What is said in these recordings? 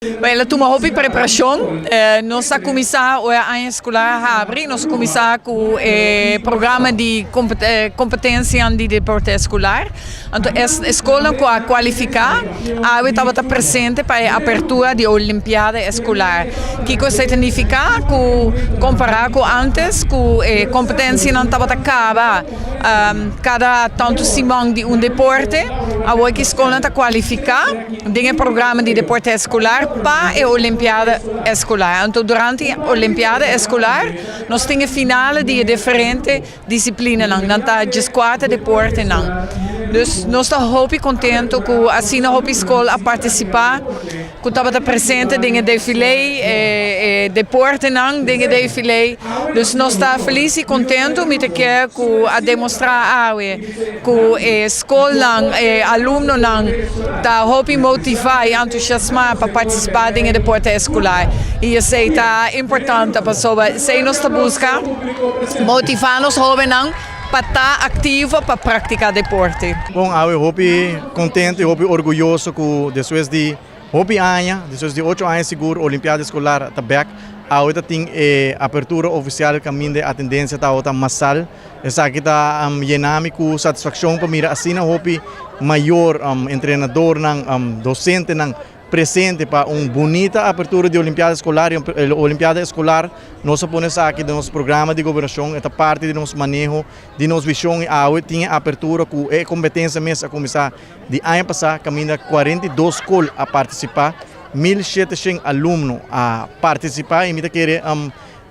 Bem, tuma hobby preparação, nós a começar o ano escolar a abrir, nós começar com o programa de competência de deporte escolar. Então, a escola com a qualificar, a estava presente para a abertura de Olimpíada escolar. Que isso significa que comparar com antes, com competência não estava acaba cada tanto semana de deporte, agora que a escola está qualificar, tem um programa de deporte escolar para a Olimpíada escolar. Então, durante a Olimpíada escolar, nós temos final de diferentes disciplinas, não está de quatro deportes, não. Então, nós estamos muito contentes com assim a escola a participar, que estava presente em defilé, deporte não, em defilé. Então, nós estamos felizes e contentes com a demonstrar que a escola, aluno não, está muito motivado e entusiasmado para participar em deporte escolar. E isso é importante para se nós buscamos motivar os jovens para estar ativo para praticar deporte. Bom, eu estou contente, eu estou orgulhoso que depois de 8 anos seguro, Olimpíada Escolar está back. Agora tem abertura oficial caminho de atendência está outra massal. Essa aqui está llenando com satisfação para mirar assim o maior treinador, docente, presente para uma bonita abertura de Olimpíada Escolar. A Olimpíada Escolar, nós ponemos aqui no nosso programa de governação, esta parte do nosso manejo, de nossa visão, a tinha abertura com a competência mesmo a começar de ano passado, caminho 42 escolas a participar, 1.700 alunos a participar, e me querer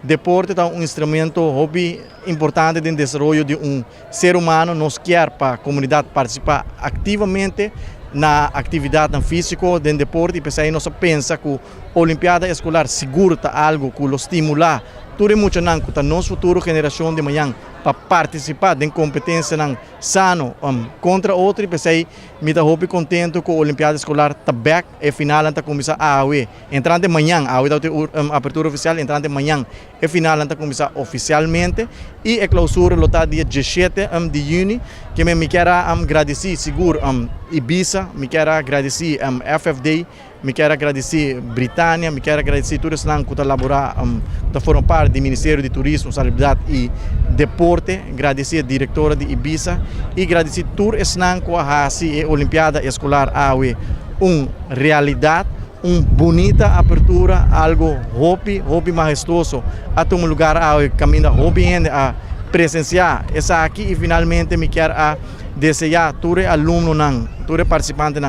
deporte é um instrumento hobby importante no desenvolvimento de ser humano, nós quer para a comunidade participar ativamente na atividade física, no deporte, e aí nós pensa que a Olimpíada Escolar segura algo que o estimular tudo muito não que a nossa futura geração de manhã para participar de competência sano contra outro, e aí me dá muito contente que a Olimpíada Escolar está back e final está começar a entrando de manhã, a abertura oficial entrando de manhã e final está começar oficialmente, e a clausura está dia 17 de junho, que me quero agradecer seguro Ibiza, me quero agradecer FFD, me quero agradecer Britânia, me quero agradecer todos os que foram parte do Ministério de Turismo, Salubridade e Deporte, agradecer a diretora de Ibiza e agradecer todos os que a Olimpíada Escolar uma realidade, uma bonita abertura, algo hobby majestoso, a um lugar a caminho hobby a presenciar essa aqui, e finalmente me quero desejar todos os alunos, todos os participantes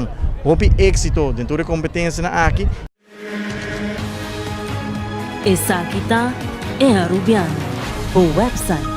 hobby êxito dentro da competência aqui. Essa aqui é a Rubiano, o website